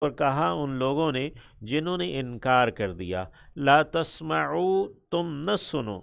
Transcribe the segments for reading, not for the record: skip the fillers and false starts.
اور کہا ان لوگوں نے جنہوں نے انکار کر دیا، لا تسمعوا، تم نہ سنو،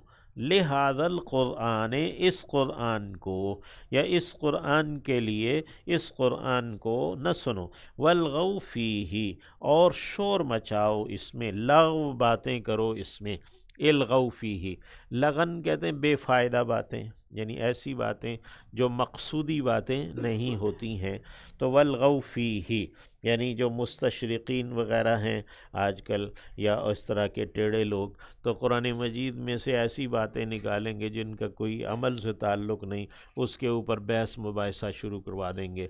لہذا القرآن، اس قرآن کو، یا اس قرآن کے لیے، اس قرآن کو نہ سنو، والغوا فیہ، اور شور مچاؤ اس میں، لغو باتیں کرو اس میں، الغوا فیہ، لغن کہتے ہیں بے فائدہ باتیں، یعنی ایسی باتیں جو مقصودی باتیں نہیں ہوتی ہیں، تو والغوا فیہ، یعنی جو مستشرقین وغیرہ ہیں آج کل، یا اس طرح کے ٹیڑے لوگ، تو قرآن مجید میں سے ایسی باتیں نکالیں گے جن کا کوئی عمل سے تعلق نہیں، اس کے اوپر بحث مباحثہ شروع کروا دیں گے،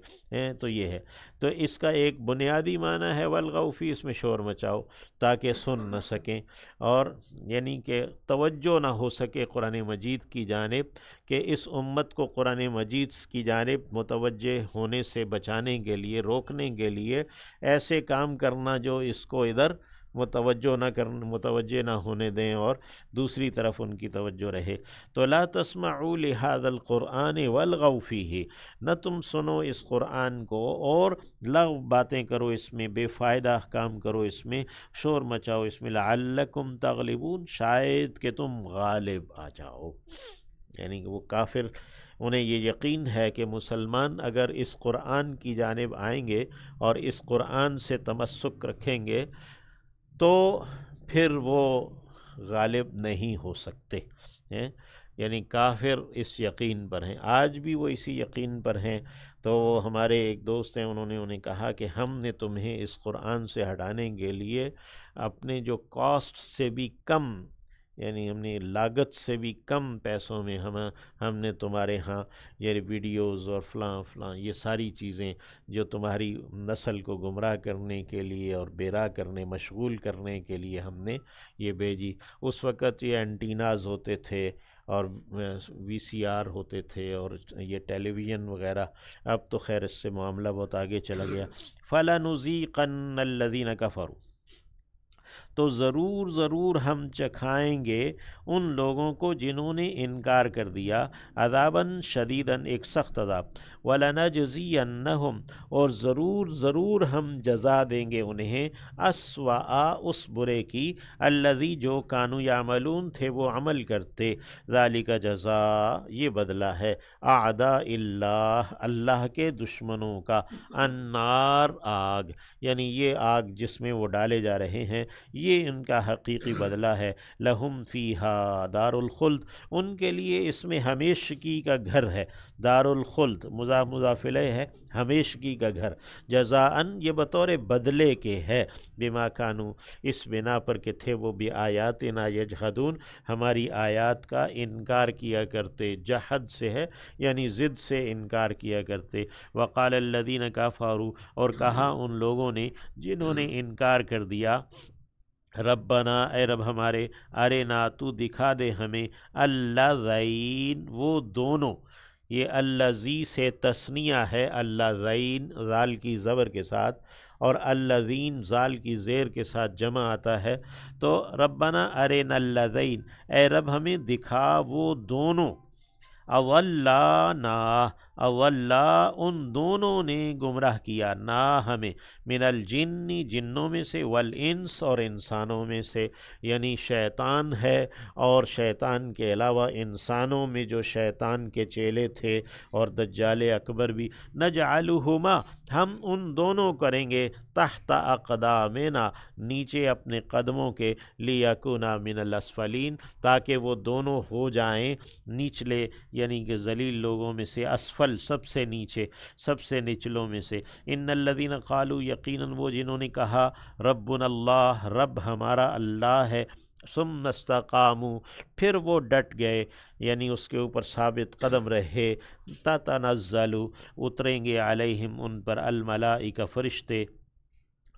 تو یہ ہے۔ تو اس کا ایک بنیادی معنی ہے والغوا فی، اس میں شور مچاؤ تاکہ سن نہ سکیں، اور یعنی کہ توجہ نہ ہو سکے قرآن مجید کی جانب، کہ اس امت کو قرآن مجید کی جانب متوجہ ہونے سے بچانے کے لیے، روکنے کے لیے ایسے کام کرنا جو اس کو ادھر متوجہ نہ ہونے دیں اور دوسری طرف ان کی توجہ رہے۔ تو لا تسمعوا لہذا القرآن والغوا فیہ، نہ تم سنو اس قرآن کو اور لغو باتیں کرو اس میں، بے فائدہ کام کرو اس میں، شور مچاؤ اس میں، لعلکم تغلبون، شاید کہ تم غالب آ جاؤ۔ یعنی کہ وہ کافر، انہیں یہ یقین ہے کہ مسلمان اگر اس قرآن کی جانب آئیں گے اور اس قرآن سے تمسک رکھیں گے تو پھر وہ غالب نہیں ہو سکتے ہیں، یعنی کافر اس یقین پر ہیں، آج بھی وہ اسی یقین پر ہیں۔ تو ہمارے ایک دوست ہیں، انہیں کہا کہ ہم نے تمہیں اس قرآن سے ہٹانے کے لیے اپنے جو کاسٹ سے بھی کم، یعنی ہم نے لاگت سے بھی کم پیسوں میں ہم نے تمہارے ہاں یہ ویڈیوز اور فلاں فلاں یہ ساری چیزیں جو تمہاری نسل کو گمراہ کرنے کے لیے اور بیراہ کرنے، مشغول کرنے کے لیے ہم نے یہ بھیجی۔ اس وقت یہ اینٹیناز ہوتے تھے اور وی سی آر ہوتے تھے اور یہ ٹیلی ویژن وغیرہ، اب تو خیر اس سے معاملہ بہت آگے چلا گیا۔ فَلَنُذِيقَنَّ الَّذِينَ كَفَرُوا، تو ضرور ہم چکھائیں گے ان لوگوں کو جنہوں نے انکار کر دیا، عذاباً شدیداً، ایک سخت عذاب، وَلَنَجْزِيَنَّهُمْ، اور ضرور ہم جزا دیں گے انہیں، اسوأ، اس برے کی، الذی، جو کانوا یعملون، تھے وہ عمل کرتے، ذالک جزاء، یہ بدلہ ہے، اعداء اللہ، اللہ کے دشمنوں کا، النار، آگ، یعنی یہ آگ جس میں وہ ڈالے جا رہے ہیں، یہ ان کا حقیقی بدلہ ہے، لہم فیہا دار الخلد، ان کے لیے اس میں ہمیشگی کا گھر ہے، دار الخلد مضاف الیہ ہے، ہمیشگی کا گھر، جزاءً، یہ بطور بدلے کے ہے، بما کانوا، اس بنا پر کہ تھے وہ بآیاتنا یجحدون، ہماری آیات کا انکار کیا کرتے، جحد سے ہے یعنی ضد سے انکار کیا کرتے، وقال الذین کفروا، اور کہا ان لوگوں نے جنہوں نے انکار کر دیا، ربنا، اے رب ہمارے، ارنا، تو دکھا دے ہمیں، اللذین، وہ دونوں، یہ الذی سے تثنیہ ہے، اللذین ذال کی زبر کے ساتھ، اور الذین ذال کی زیر کے ساتھ جمع آتا ہے، تو ربنا ارنا اللذین، اے رب ہمیں دکھا وہ دونوں، اضلانا، اضلا، ان دونوں نے گمراہ کیا، نا ہمیں، من الجن، جنوں میں سے، والانس، اور انسانوں میں سے، یعنی شیطان ہے، اور شیطان کے علاوہ انسانوں میں جو شیطان کے چیلے تھے اور دجال اکبر بھی، نجعلہما، ہم ان دونوں کریں گے، تحت اقدامنا، نیچے اپنے قدموں کے، لیکونا من الاسفلین، تاکہ وہ دونوں ہو جائیں نیچلے، یعنی کہ ذلیل لوگوں میں سے، اسفل، سب سے نیچے، سب سے نچلوں میں سے، ان الذین قالوا، یقیناً وہ جنہوں نے کہا، ربنا اللہ، رب ہمارا اللہ ہے، ثم استقاموا، پھر وہ ڈٹ گئے، یعنی اس کے اوپر ثابت قدم رہے، تتنزل، اتریں گے، علیہم، ان پر، الملائکہ، فرشتے،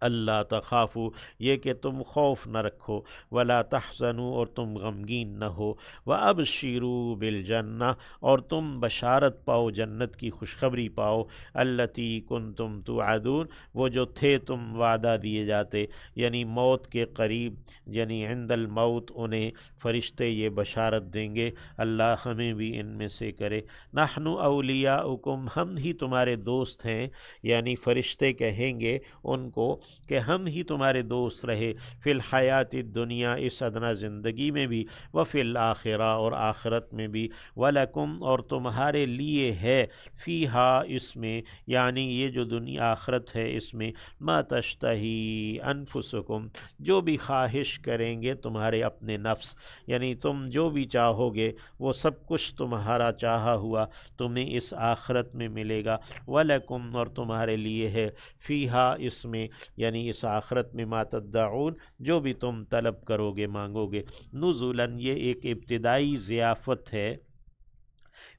اللہ تخافوا، یہ کہ تم خوف نہ رکھو، ولا تحزنوا، اور تم غمگین نہ ہو، وابشروا بالجنہ، اور تم بشارت پاؤ، جنت کی خوشخبری پاؤ، التی کنتم توعدون، وہ جو تھے تم وعدہ دیے جاتے، یعنی موت کے قریب، یعنی عند الموت انہیں فرشتے یہ بشارت دیں گے، اللہ ہمیں بھی ان میں سے کرے، نحن اولیاؤکم، ہم ہی تمہارے دوست ہیں، یعنی فرشتے کہیں گے ان کو کہ ہم ہی تمہارے دوست رہے فی الحیات الدنیا اس ادنا زندگی میں بھی، وفی الآخرہ اور آخرت میں بھی، ولکم اور تمہارے لیے ہے، فیہا اس میں یعنی یہ جو دنیا آخرت ہے اس میں، ما تشتہی انفسکم جو بھی خواہش کریں گے تمہارے اپنے نفس، یعنی تم جو بھی چاہو گے وہ سب کچھ تمہارا چاہا ہوا تمہیں اس آخرت میں ملے گا، وَلَكُمْ اور تمہارے لیے ہے، فیہا اس میں یعنی اس آخرت میں، ما تدعون جو بھی تم طلب کرو گے مانگو گے، نزلاً یہ ایک ابتدائی ضیافت ہے،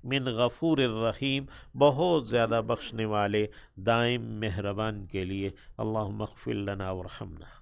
من غفور الرحیم بہت زیادہ بخشنے والے دائم مہربان کے لیے۔ اللہم اغفر لنا ورحمنا۔